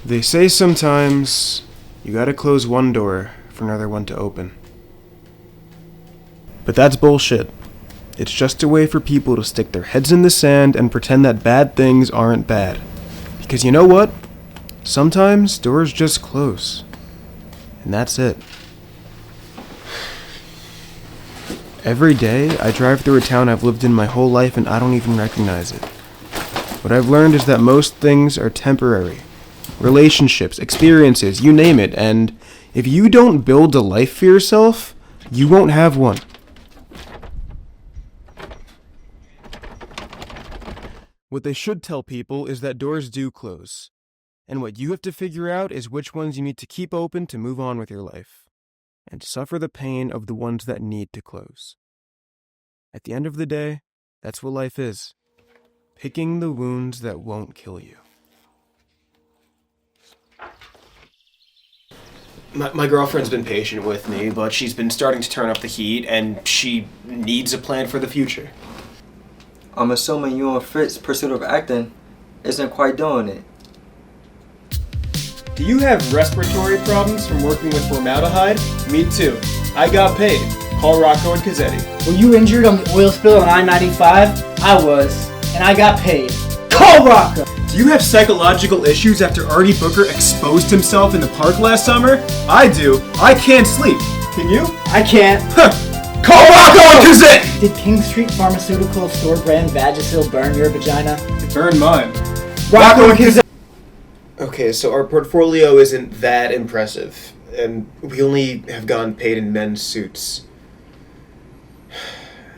They say sometimes you gotta close one door for another one to open. But that's bullshit. It's just a way for people to stick their heads in the sand and pretend that bad things aren't bad. Because you know what? Sometimes doors just close. And that's it. Every day, I drive through a town I've lived in my whole life and I don't even recognize it. What I've learned is that most things are temporary. Relationships, experiences, you name it, and if you don't build a life for yourself, you won't have one. What they should tell people is that doors do close. And what you have to figure out is which ones you need to keep open to move on with your life. And suffer the pain of the ones that need to close. At the end of the day, that's what life is. Picking the wounds that won't kill you. My girlfriend's been patient with me, but she's been starting to turn up the heat, and she needs a plan for the future. I'm assuming you and Fritz's pursuit of acting isn't quite doing it. Do you have respiratory problems from working with formaldehyde? Me too. I got paid. Call Rocco and Cazzetti. Were you injured on the oil spill on I-95? I was, and I got paid. Call Rocco! Do you have psychological issues after Artie Booker exposed himself in the park last summer? I do. I can't sleep. Can you? I can't. Call Rocco and Cazzetti! Did King Street Pharmaceutical store brand Vagisil burn your vagina? It burned mine. Rocco and Cazzetti! Okay, so our portfolio isn't that impressive, and we only have gotten paid in men's suits.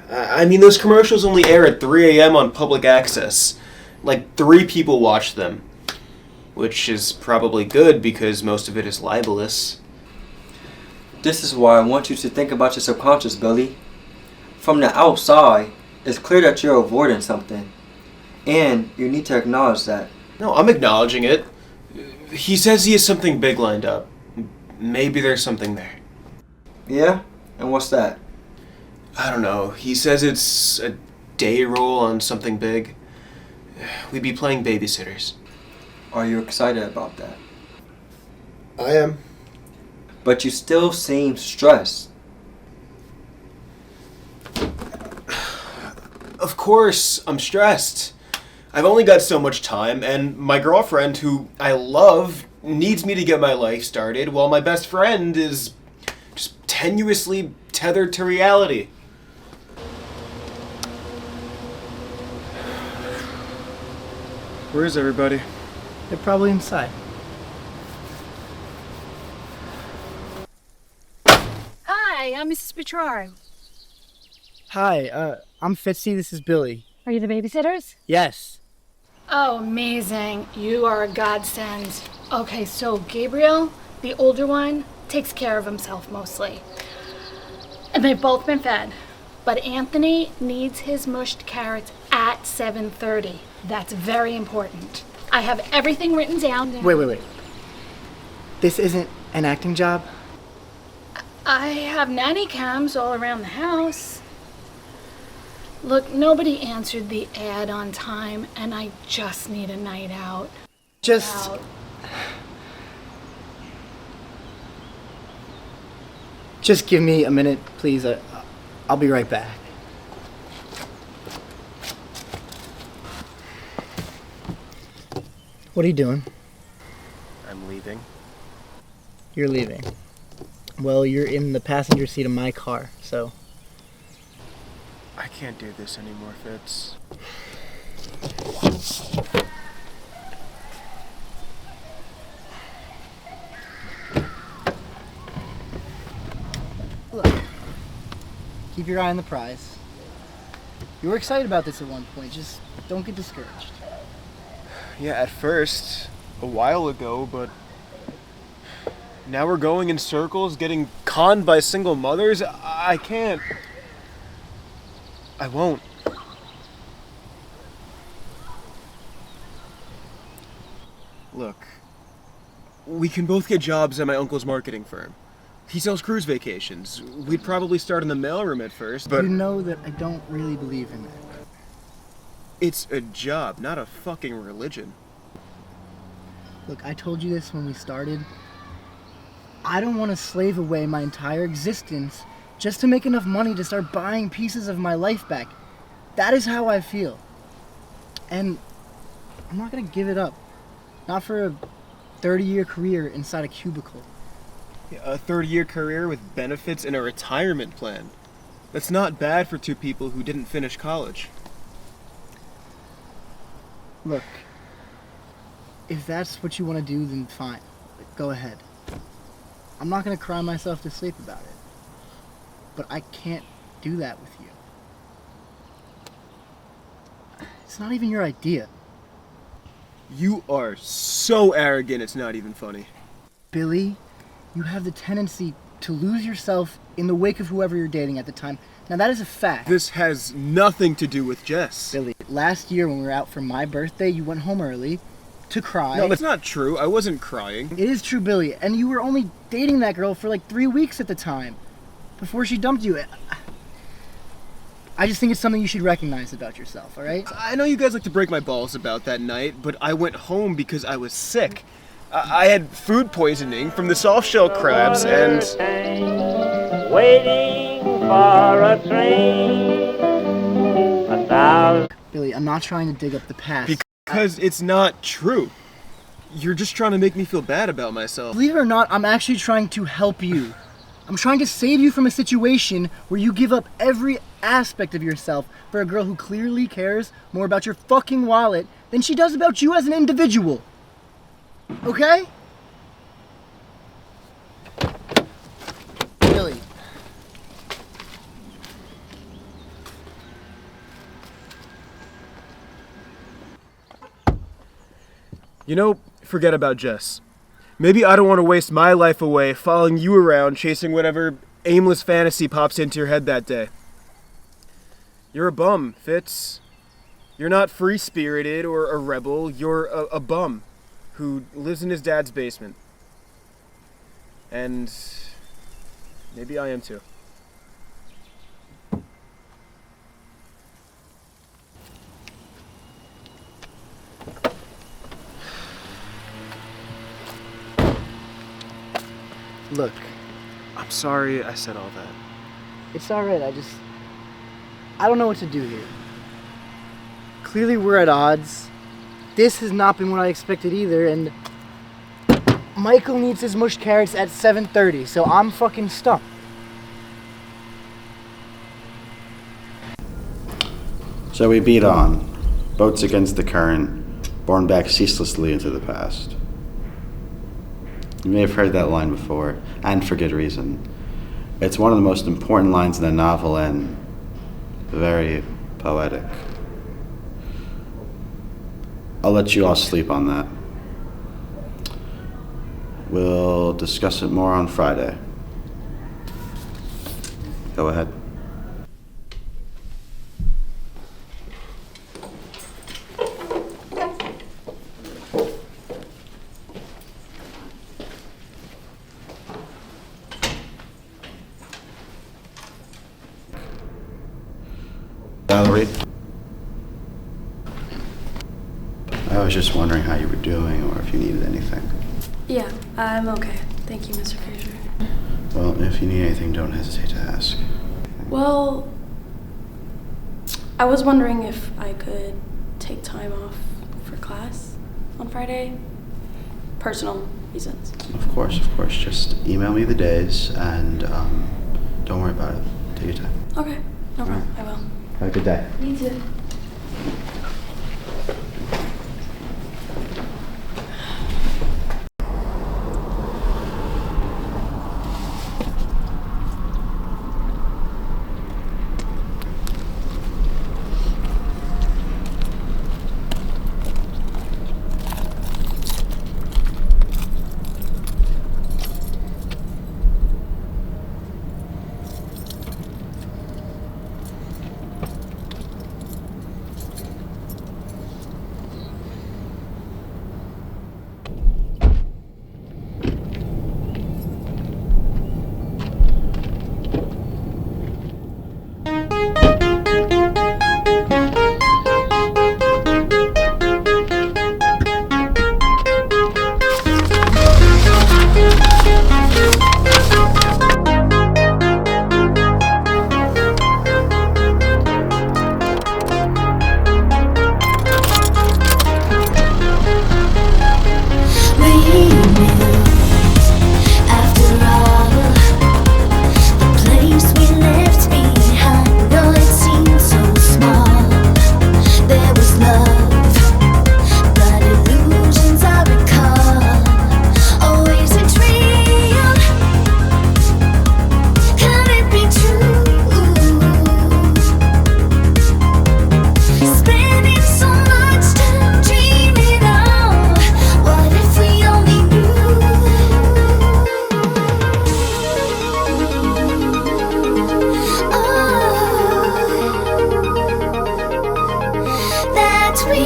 I mean, those commercials only air at 3 a.m. on public access. Like, 3 people watch them. Which is probably good, because most of it is libelous. This is why I want you to think about your subconscious, Billy. From the outside, it's clear that you're avoiding something. And you need to acknowledge that. No, I'm acknowledging it. He says he has something big lined up. Maybe there's something there. Yeah? And what's that? I don't know. He says it's a day roll on something big. We'd be playing babysitters. Are you excited about that? I am. But you still seem stressed. Of course, I'm stressed. I've only got so much time, and my girlfriend, who I love, needs me to get my life started, while my best friend is just tenuously tethered to reality. Where is everybody? They're probably inside. Hi, I'm Mrs. Petraro. Hi, I'm Fitzy, this is Billy. Are you the babysitters? Yes. Oh, amazing. You are a godsend. Okay, so Gabriel, the older one, takes care of himself mostly. And they've both been fed. But Anthony needs his mushed carrots at 7:30. That's very important. I have everything written down. Wait. This isn't an acting job? I have nanny cams all around the house. Look, nobody answered the ad on time, and I just need a night out. Just... Just give me a minute, please. I'll be right back. What are you doing? I'm leaving. You're leaving. Well, you're in the passenger seat of my car, so... I can't do this anymore, Fitz. Look, keep your eye on the prize. You were excited about this at one point, just don't get discouraged. Yeah, at first, a while ago, but now we're going in circles, getting conned by single mothers. I can't. I won't. Look, we can both get jobs at my uncle's marketing firm. He sells cruise vacations. We'd probably start in the mailroom at first, but... You know that I don't really believe in that. It's a job, not a fucking religion. Look, I told you this when we started. I don't want to slave away my entire existence just to make enough money to start buying pieces of my life back. That is how I feel. And I'm not going to give it up. Not for a 30-year career inside a cubicle. A 30-year career with benefits and a retirement plan. That's not bad for two people who didn't finish college. Look, if that's what you want to do, then fine. Go ahead. I'm not going to cry myself to sleep about it. But I can't do that with you. It's not even your idea. You are so arrogant, it's not even funny. Billy, you have the tendency to lose yourself in the wake of whoever you're dating at the time. Now that is a fact. This has nothing to do with Jess. Billy, last year when we were out for my birthday, you went home early to cry. No, that's not true. I wasn't crying. It is true, Billy. And you were only dating that girl for like 3 weeks at the time, before she dumped you. I just think it's something you should recognize about yourself, all right? I know you guys like to break my balls about that night, but I went home because I was sick. I had food poisoning from the soft shell crabs and... Waiting for a train. 1,000. Billy, I'm not trying to dig up the past. Because it's not true. You're just trying to make me feel bad about myself. Believe it or not, I'm actually trying to help you. I'm trying to save you from a situation where you give up every aspect of yourself for a girl who clearly cares more about your fucking wallet than she does about you as an individual. Okay? Billy. You know, forget about Jess. Maybe I don't want to waste my life away following you around chasing whatever aimless fantasy pops into your head that day. You're a bum, Fitz. You're not free-spirited or a rebel. You're a bum who lives in his dad's basement. And maybe I am too. Look, I'm sorry I said all that. it's alright, I don't know what to do here. Clearly we're at odds. This has not been what I expected either, and Michael needs his mushed carrots at 7:30, so I'm fucking stuck. So we beat on, boats against the current, borne back ceaselessly into the past. You may have heard that line before, and for good reason. It's one of the most important lines in the novel and very poetic. I'll let you all sleep on that. We'll discuss it more on Friday. Go ahead. Valerie, I was just wondering how you were doing or if you needed anything. Yeah, I'm okay. Thank you, Mr. Fraser. Well, if you need anything, don't hesitate to ask. Well, I was wondering if I could take time off for class on Friday. Personal reasons. Of course. Just email me the days and don't worry about it. Take your time. Okay, no problem. I will. Have a good day. You too. Cause we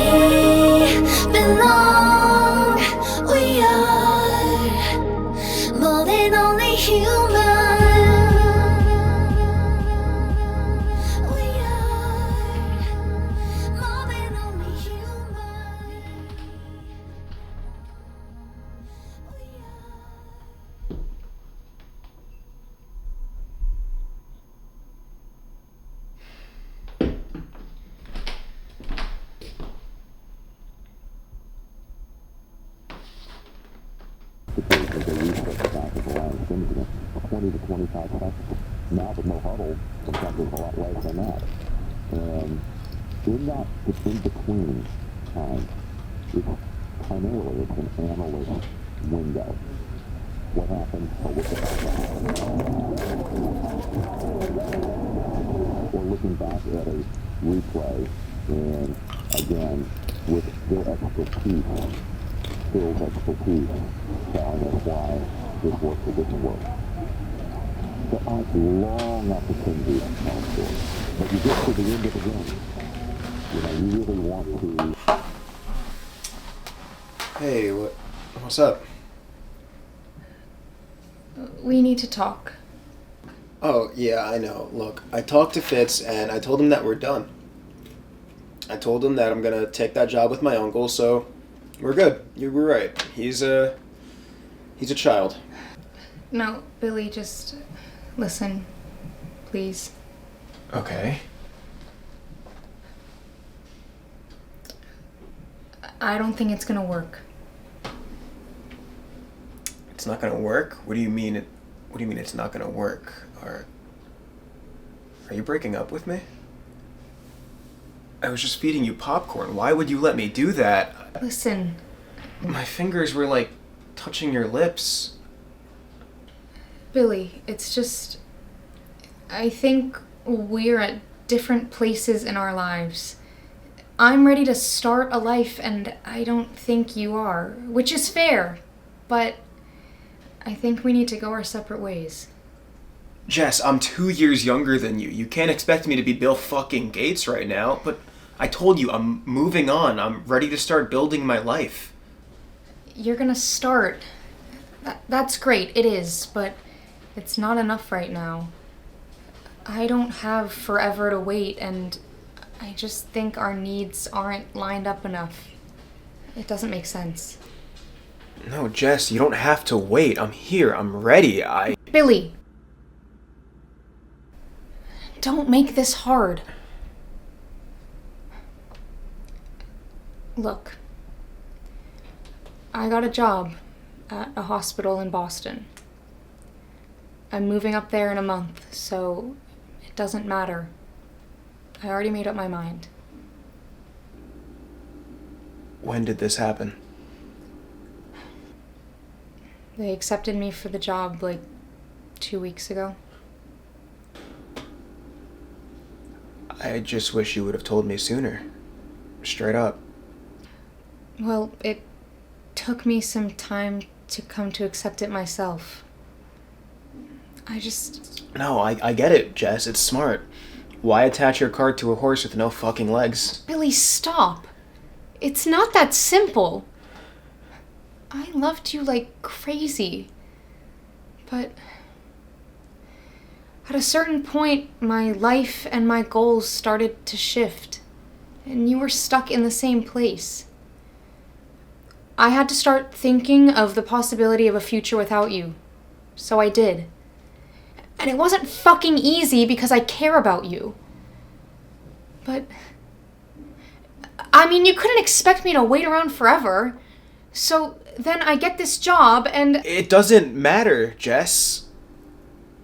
belong. We are more than only human. We are more than only human. We are. Now with no huddle, sometimes a lot less than that. And in that in-between time, it's primarily an analyst window. What happens or what or looking back at a replay, and again, with their expertise, Phil's expertise, telling us why this works or didn't work. There aren't long opportunities to tell stories, but you get to the end of the game. You know, you really want to. Hey, what's up? We need to talk. Oh, yeah, I know. Look, I talked to Fitz, and I told him that we're done. I told him that I'm gonna take that job with my uncle, so we're good. You were right. He's a child. No, Billy, just listen, please. Okay. I don't think it's gonna work. It's not gonna work? What do you mean it's not gonna work? Are you breaking up with me? I was just feeding you popcorn. Why would you let me do that? Listen. My fingers were like touching your lips. Billy, it's just... I think we're at different places in our lives. I'm ready to start a life, and I don't think you are, which is fair, but I think we need to go our separate ways. Jess, I'm 2 years younger than you. You can't expect me to be Bill fucking Gates right now, but I told you I'm moving on. I'm ready to start building my life. You're gonna start. That's great, it is, but it's not enough right now. I don't have forever to wait, and I just think our needs aren't lined up enough. It doesn't make sense. No, Jess, you don't have to wait. I'm here. I'm ready. Billy! Don't make this hard. Look, I got a job at a hospital in Boston. I'm moving up there in a month, so it doesn't matter. I already made up my mind. When did this happen? They accepted me for the job like 2 weeks ago. I just wish you would have told me sooner. Straight up. Well, it took me some time to come to accept it myself. No, I get it, Jess. It's smart. Why attach your cart to a horse with no fucking legs? Billy, stop. It's not that simple. I loved you like crazy. But at a certain point, my life and my goals started to shift, and you were stuck in the same place. I had to start thinking of the possibility of a future without you, so I did. And it wasn't fucking easy because I care about you. But, I mean, you couldn't expect me to wait around forever. So then I get this job and... It doesn't matter, Jess.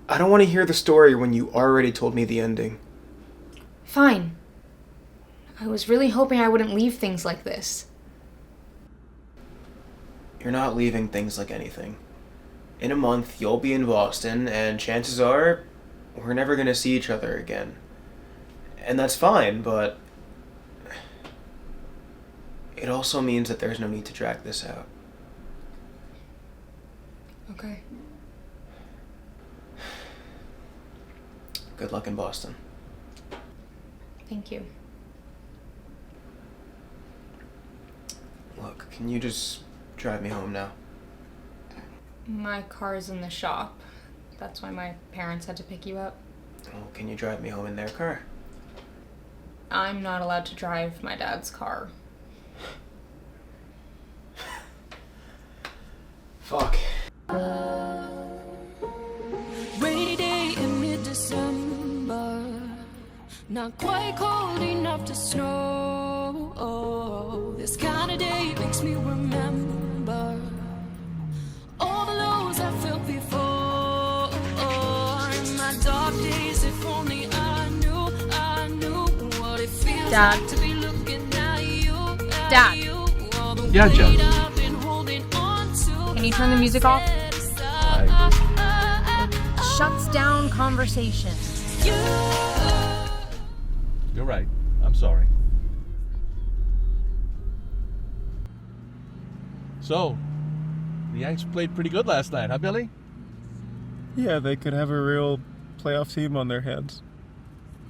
I don't want to hear the story when you already told me the ending. Fine. I was really hoping I wouldn't leave things like this. You're not leaving things like anything. In a month, you'll be in Boston, and chances are, we're never gonna see each other again. And that's fine, but... it also means that there's no need to drag this out. Okay. Good luck in Boston. Thank you. can you just drive me home now? My car's in the shop. That's why my parents had to pick you up. Oh, can you drive me home in their car? I'm not allowed to drive my dad's car. Fuck. Rainy day in mid-December, not quite cold enough to snow. Oh, this kind of day makes me remember all the lows I felt before. In my dark days, if only I knew what it feels Dad. like to be looking at you. Dad. All the Yeah, Jeff. weight I've been holding on to. Can you turn the music off? It Shuts down conversation. You're right. I'm sorry. So, the Yanks played pretty good last night, huh, Billy? Yeah, they could have a real playoff team on their hands.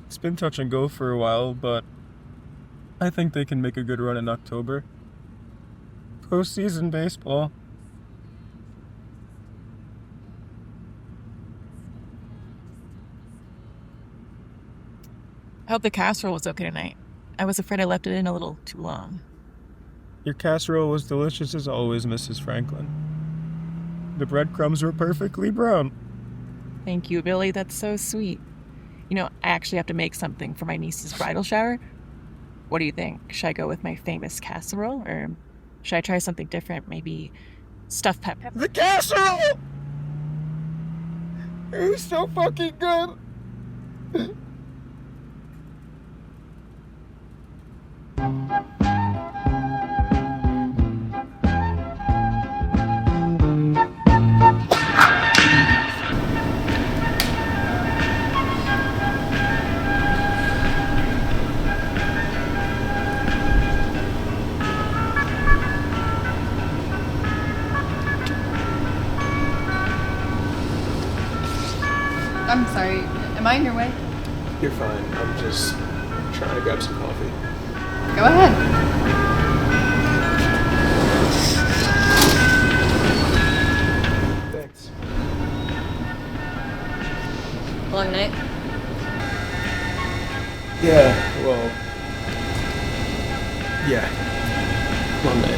It's been touch and go for a while, but I think they can make a good run in October. Postseason baseball. I hope the casserole was okay tonight. I was afraid I left it in a little too long. Your casserole was delicious as always, Mrs. Franklin. The breadcrumbs were perfectly brown. Thank you, Billy. That's so sweet. You know, I actually have to make something for my niece's bridal shower. What do you think? Should I go with my famous casserole, or should I try something different? Maybe stuffed pepper? The casserole! It was so fucking good! I'm sorry, am I in your way? You're fine. I'm just trying to grab some coffee. Go ahead. Thanks. Long night? Yeah, well... Yeah. Long night.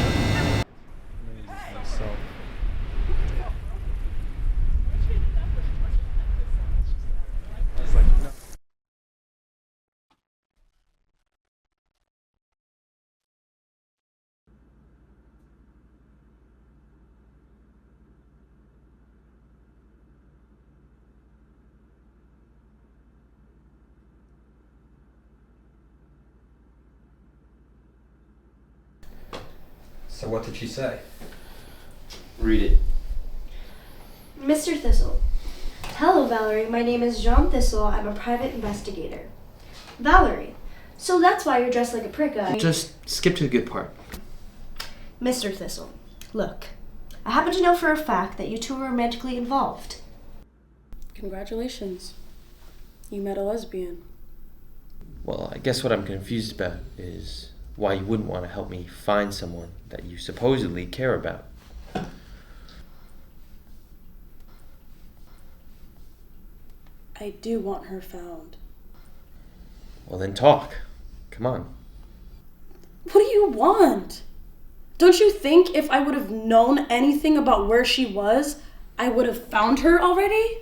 So what did she say? Read it. Mr. Thistle. Hello, Valerie. My name is Jean Thistle. I'm a private investigator. Valerie. So that's why you're dressed like a prick. Just skip to the good part. Mr. Thistle. Look, I happen to know for a fact that you two are romantically involved. Congratulations. You met a lesbian. Well, I guess what I'm confused about is why you wouldn't want to help me find someone that you supposedly care about. I do want her found. Well, then talk. Come on. What do you want? Don't you think if I would have known anything about where she was, I would have found her already?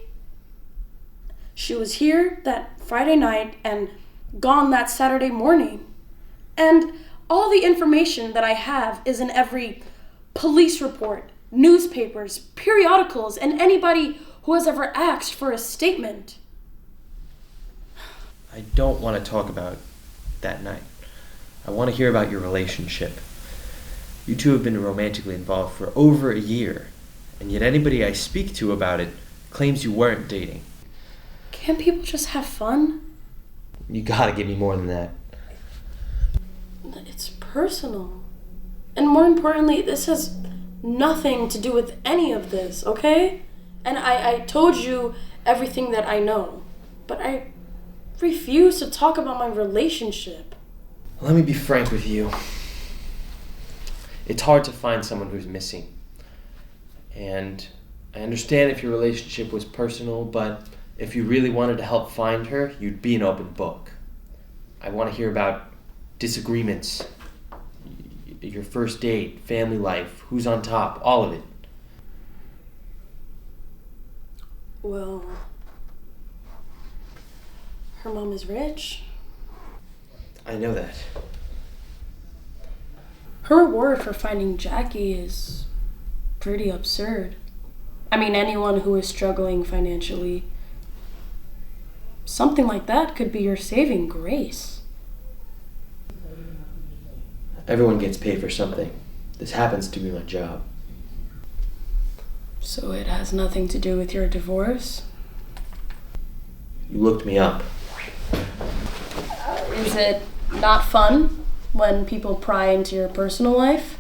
She was here that Friday night and gone that Saturday morning. And all the information that I have is in every police report, newspapers, periodicals, and anybody who has ever asked for a statement. I don't want to talk about that night. I want to hear about your relationship. You two have been romantically involved for over a year, and yet anybody I speak to about it claims you weren't dating. Can't people just have fun? You gotta give me more than that. It's personal. And more importantly, this has nothing to do with any of this, okay? And I told you everything that I know, but I refuse to talk about my relationship. Let me be frank with you. It's hard to find someone who's missing. And I understand if your relationship was personal, but if you really wanted to help find her, you'd be an open book. I want to hear about disagreements, your first date, family life, who's on top, all of it. Well, her mom is rich. I know that. Her reward for finding Jackie is pretty absurd. I mean, anyone who is struggling financially, something like that could be your saving grace. Everyone gets paid for something. This happens to be my job. So it has nothing to do with your divorce? You looked me up. Is it not fun when people pry into your personal life?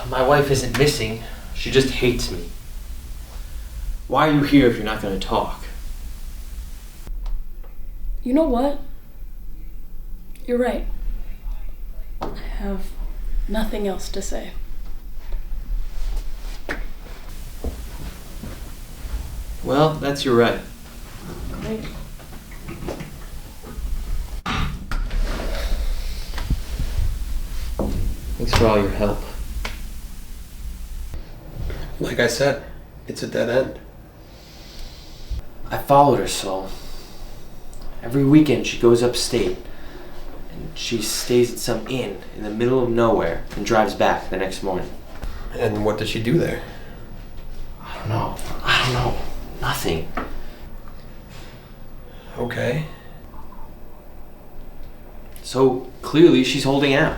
My wife isn't missing. She just hates me. Why are you here if you're not going to talk? You know what? You're right. I have nothing else to say. Well, that's your right. Great. Thanks for all your help. Like I said, it's a dead end. I followed her, Saul. Every weekend she goes upstate, and she stays at some inn in the middle of nowhere and drives back the next morning. And what does she do there? I don't know. Nothing. Okay. So clearly she's holding out.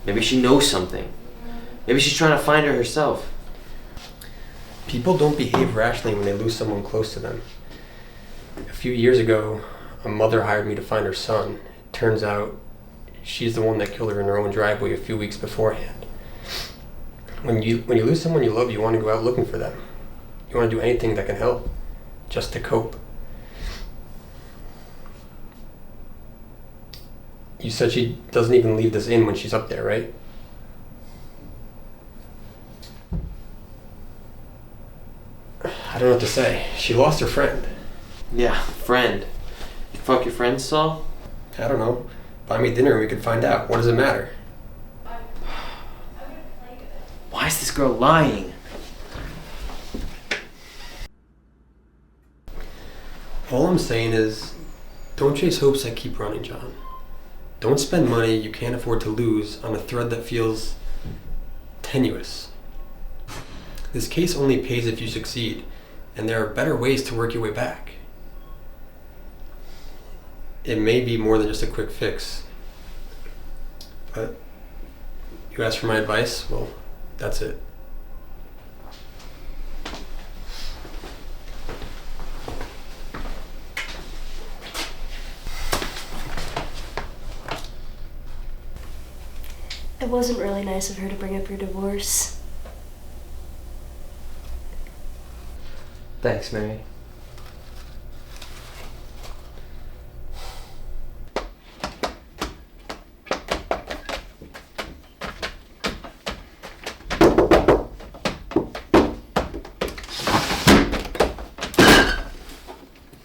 Maybe she knows something. Maybe she's trying to find her herself. People don't behave rationally when they lose someone close to them. A few years ago, a mother hired me to find her son. It turns out she's the one that killed her in her own driveway a few weeks beforehand. When you lose someone you love, you want to go out looking for them. You want to do anything that can help, just to cope. You said she doesn't even leave this inn when she's up there, right? I don't know what to say. She lost her friend. Yeah, friend. You fuck your friend, Saul? I don't know. Buy me dinner and we could find out. What does it matter? Why is this girl lying? All I'm saying is, don't chase hopes that keep running, John. Don't spend money you can't afford to lose on a thread that feels tenuous. This case only pays if you succeed, and there are better ways to work your way back. It may be more than just a quick fix, but you asked for my advice, well, that's it. It wasn't really nice of her to bring up your divorce. Thanks, Mary.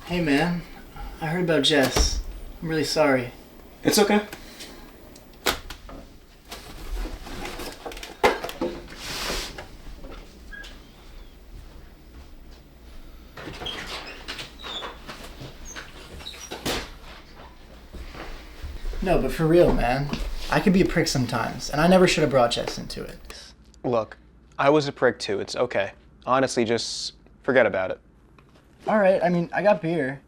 Hey man, I heard about Jess. I'm really sorry. It's okay. No, but for real, man. I could be a prick sometimes, and I never should have brought Jess into it. Look, I was a prick too. It's okay. Honestly, just forget about it. Alright, I mean, I got beer.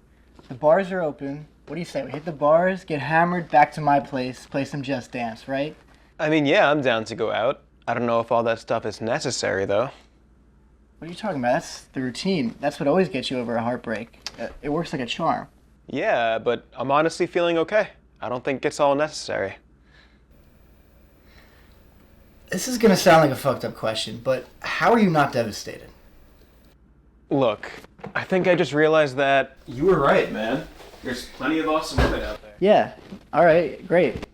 The bars are open. What do you say? We hit the bars, get hammered, back to my place, play some Just Dance, right? I mean, yeah, I'm down to go out. I don't know if all that stuff is necessary, though. What are you talking about? That's the routine. That's what always gets you over a heartbreak. It works like a charm. Yeah, but I'm honestly feeling okay. I don't think it's all necessary. This is gonna sound like a fucked up question, but how are you not devastated? Look, I think I just realized that you were right, man. There's plenty of awesome women out there. Yeah, alright, great.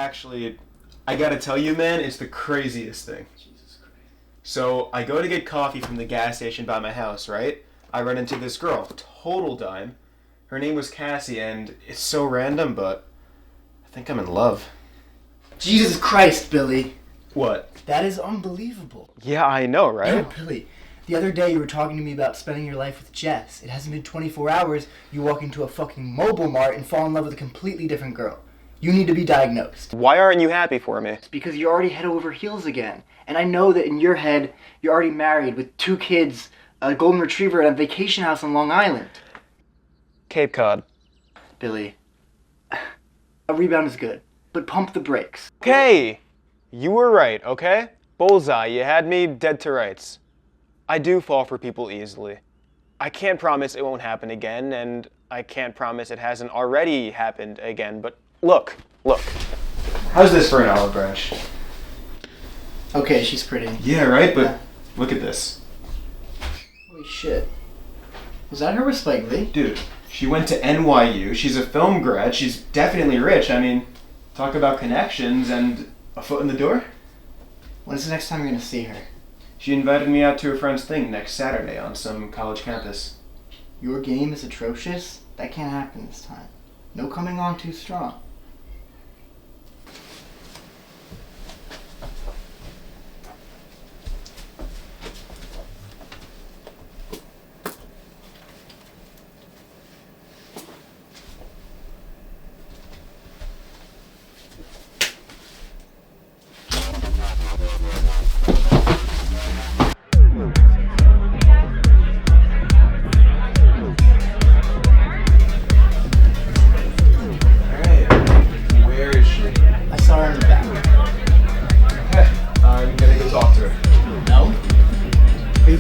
Actually, I gotta tell you, man, it's the craziest thing. Jesus Christ. So, I go to get coffee from the gas station by my house, right? I run into this girl, total dime. Her name was Cassie, and it's so random, but I think I'm in love. Jesus Christ, Billy. What? That is unbelievable. Yeah, I know, right? No, Billy. The other day you were talking to me about spending your life with Jess. It hasn't been 24 hours. You walk into a fucking mobile mart and fall in love with a completely different girl. You need to be diagnosed. Why aren't you happy for me? It's because you're already head over heels again. And I know that in your head, you're already married with 2 kids, a golden retriever, and a vacation house on Long Island. Cape Cod. Billy, a rebound is good, but pump the brakes. Okay, you were right, okay? Bullseye, you had me dead to rights. I do fall for people easily. I can't promise it won't happen again, and I can't promise it hasn't already happened again, but look. How's this for an olive branch? Okay, she's pretty. Yeah, right, but look at this. Holy shit. Was that her with Spike Lee? Dude, she went to NYU, she's a film grad, she's definitely rich. I mean, talk about connections and a foot in the door. When's the next time you're gonna see her? She invited me out to a friend's thing next Saturday on some college campus. Your game is atrocious? That can't happen this time. No coming on too strong.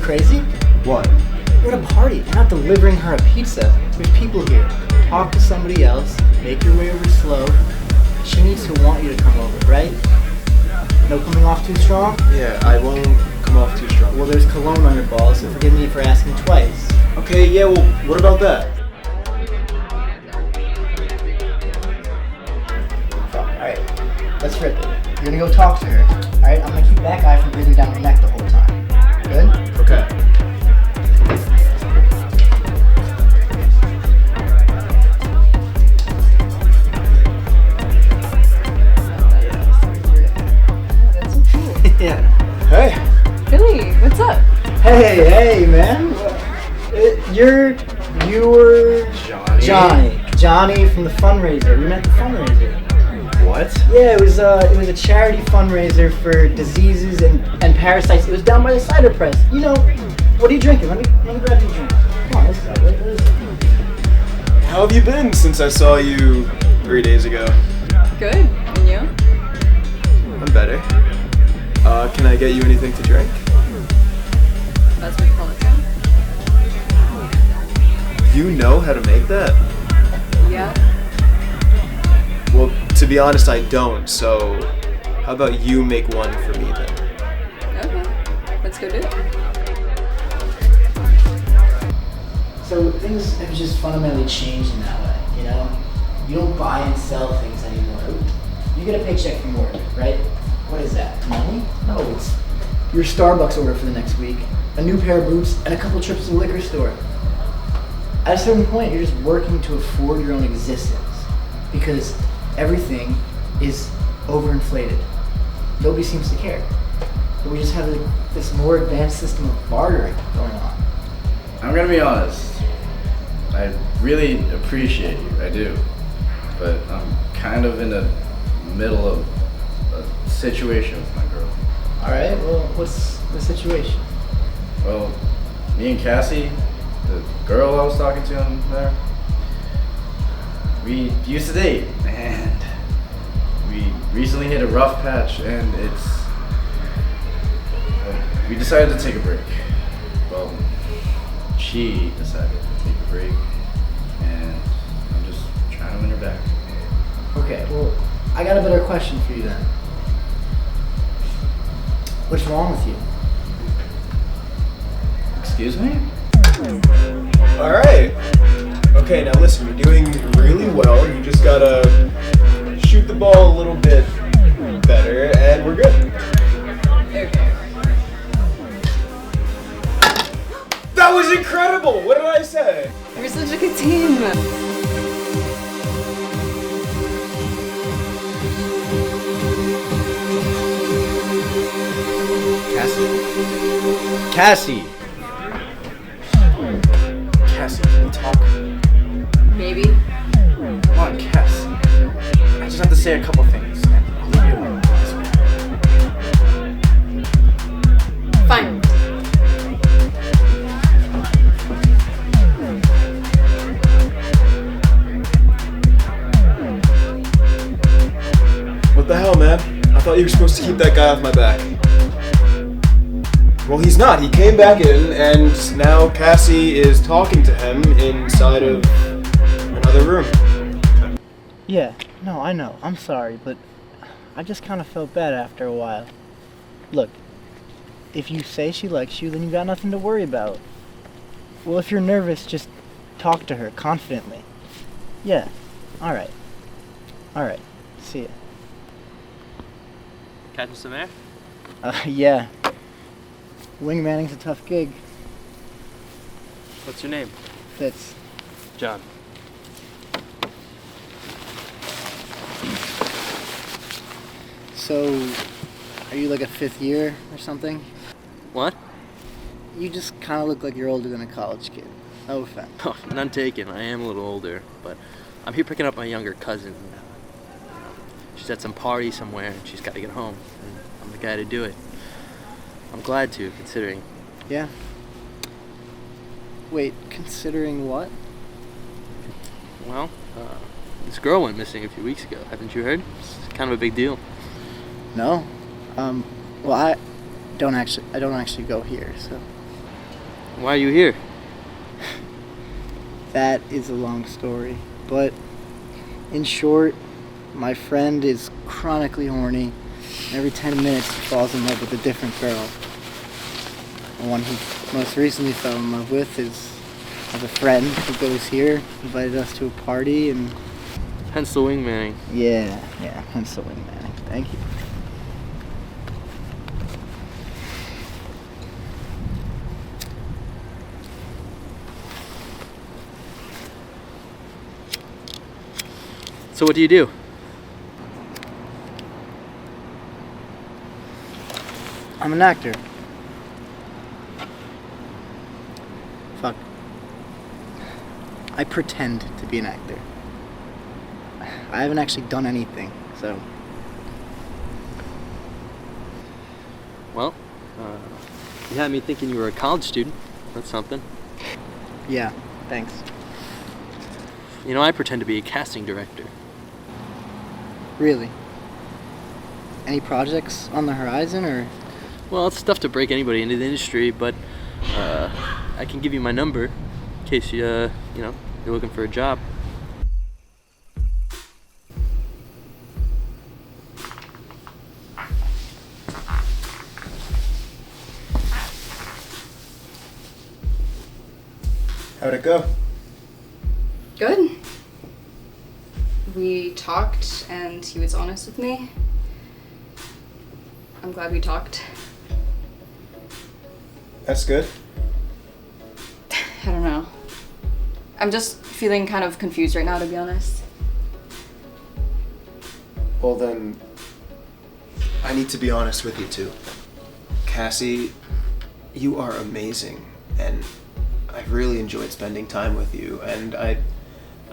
Crazy? What? You're at a party. You're not delivering her a pizza. There's people here. Talk to somebody else. Make your way over slow. She needs to want you to come over, right? No coming off too strong? Yeah, I won't come off too strong. Well, there's cologne on your balls, so forgive me for asking twice. Okay, yeah, well, what about that? Fuck, alright. Let's rip it. You're gonna go talk to her. Alright, I'm gonna keep that guy from breathing down her neck the whole time. Good? Okay. Yeah. Hey. Billy, what's up? Hey, man. You were Johnny from the fundraiser. We met at the fundraiser. What? Yeah, it was a charity fundraiser for diseases and parasites. It was down by the cider press. You know, what are you drinking? Let me grab you a drink. Come on, let's go. How have you been since I saw you 3 days ago? Good. And you? I'm better. Can I get you anything to drink? That's what you call it. You know how to make that? Yeah. Well, to be honest, I don't, so how about you make one for me then? Okay, let's go do it. So things have just fundamentally changed in that way, you know? You don't buy and sell things anymore. You get a paycheck from work, right? What is that, money? No, it's your Starbucks order for the next week, a new pair of boots, and a couple trips to the liquor store. At a certain point, you're just working to afford your own existence because everything is overinflated. Nobody seems to care. But we just have this more advanced system of bartering going on. I'm gonna be honest. I really appreciate you, I do. But I'm kind of in the middle of a situation with my girl. Alright, well, what's the situation? Well, me and Cassie, the girl I was talking to in there, we used to date, and we recently hit a rough patch, and we decided to take a break. Well, she decided to take a break, and I'm just trying to win her back. Okay, well, I got a better question for you then. What's wrong with you? Excuse me? Alright. Okay, now listen, you're doing really well. You just gotta shoot the ball a little bit better, and we're good. That was incredible! What did I say? We're such a good team. Cassie! Cassie, can we talk? Maybe. Come on, Cass. I just have to say a couple things, and I'll leave you alone. Fine. What the hell, man? I thought you were supposed to keep that guy off my back. Well, he's not. He came back in, and now Cassie is talking to him inside of another room. Yeah, no, I know. I'm sorry, but I just kind of felt bad after a while. Look, if you say she likes you, then you got nothing to worry about. Well, if you're nervous, just talk to her confidently. Yeah, alright. Alright, see ya. Catching some air? Yeah. Wingmaning's a tough gig. What's your name? Fitz. John. So, are you like a 5th year or something? What? You just kind of look like you're older than a college kid. No offense. Oh, none taken. I am a little older, but I'm here picking up my younger cousin. She's at some party somewhere, and she's got to get home. And I'm the guy to do it. I'm glad to, considering. Yeah. Wait, considering what? Well, this girl went missing a few weeks ago. Haven't you heard? It's kind of a big deal. No. Well, I don't actually go here, so. Why are you here? That is a long story, but in short, my friend is chronically horny. Every 10 minutes he falls in love with a different girl. The one he most recently fell in love with is a friend who goes here, invited us to a party, and... Hence the wingmanning. Yeah, hence the wingmanning. Thank you. So what do you do? I'm an actor. Fuck. I pretend to be an actor. I haven't actually done anything, so... Well, you had me thinking you were a college student. That's something. Yeah, thanks. You know, I pretend to be a casting director. Really? Any projects on the horizon, or...? Well, it's tough to break anybody into the industry, but I can give you my number in case you're looking for a job. How'd it go? Good. We talked and he was honest with me. I'm glad we talked. That's good. I don't know. I'm just feeling kind of confused right now, to be honest. Well then, I need to be honest with you too. Cassie, you are amazing, and I've really enjoyed spending time with you, and I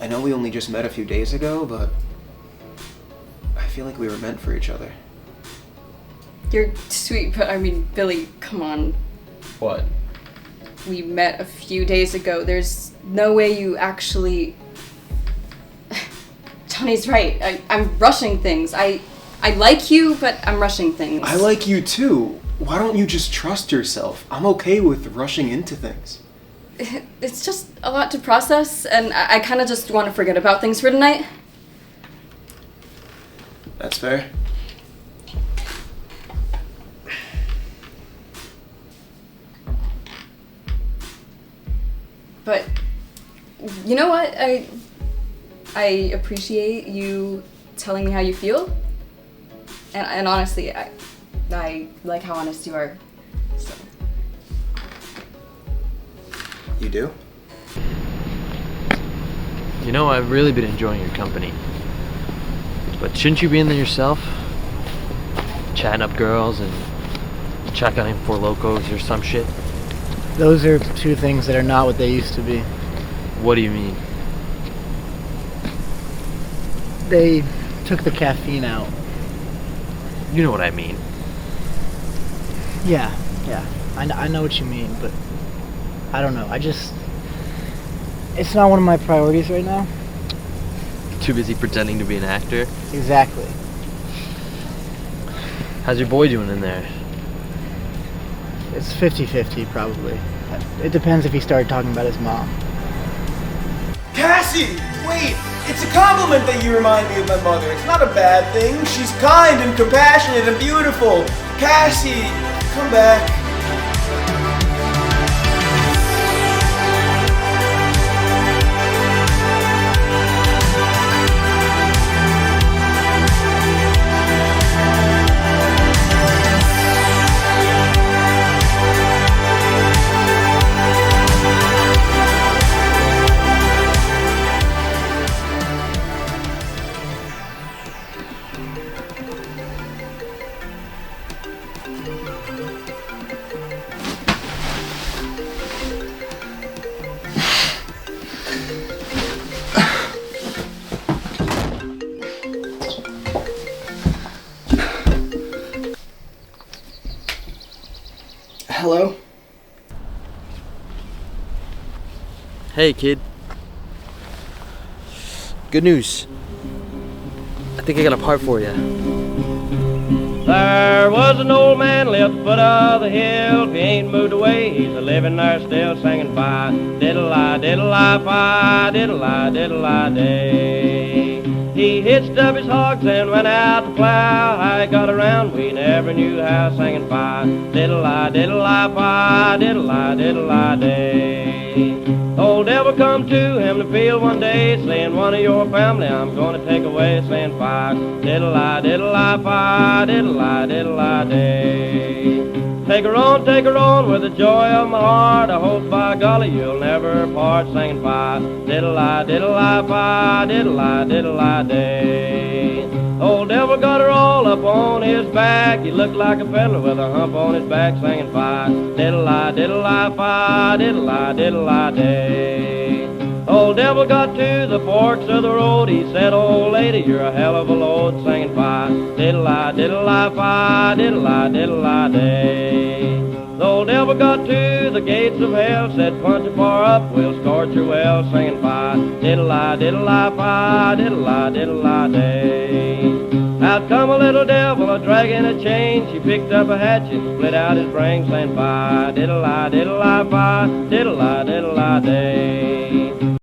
know we only just met a few days ago, but I feel like we were meant for each other. You're sweet, but I mean, Billy, come on. What? We met a few days ago. There's no way you actually... Johnny's right. I'm rushing things. I like you, but I'm rushing things. I like you too. Why don't you just trust yourself? I'm okay with rushing into things. It's just a lot to process, and I kind of just want to forget about things for tonight. That's fair. But you know what? I appreciate you telling me how you feel. And honestly, I like how honest you are. So. You do? You know, I've really been enjoying your company. But shouldn't you be in there yourself? Chatting up girls and checking for locos or some shit? Those are two things that are not what they used to be. What do you mean? They took the caffeine out. You know what I mean. Yeah. I know what you mean, but I don't know. It's not one of my priorities right now. Too busy pretending to be an actor? Exactly. How's your boy doing in there? It's 50-50 probably. It depends if he started talking about his mom. Cassie! Wait! It's a compliment that you remind me of my mother. It's not a bad thing. She's kind and compassionate and beautiful. Cassie! Come back. Hello? Hey, kid. Good news. I think I got a part for you. There was an old man lived at the foot of the hill. If he ain't moved away, he's a living there still singing fi diddle-I, diddle-I, fi diddle-I, diddle-I day. He hitched up his hogs and went out to plow. How he got around, we never knew how, singing fi diddle-I, diddle-I, fi diddle-I, diddle-I day. Old devil come to him in the field one day, saying, one of your family I'm going to take away, saying fi diddle-I, diddle-I, fi diddle-I, diddle-I day. Take her on with the joy of my heart. I hope by golly you'll never part, singing fi diddle-I, diddle-I, fi diddle-I, diddle-I day. Old devil got her all up on his back. He looked like a peddler with a hump on his back, singing fi diddle-I, diddle-I, fi diddle-I, diddle-I day. Old devil got to the forks of the road. He said, old lady, you're a hell of a load, singing fi diddle-I, diddle-I, fi diddle-I, diddle-I day. The old devil got to the gates of hell, said, punch it far up, we'll scorch your well, singing fi diddle-I, diddle-I, fi diddle-I, diddle-I day. Out come a little devil, dragging a chain. She picked up a hatchet, split out his brain, saying fi diddle-I, diddle-I, fi diddle-I, diddle-I day.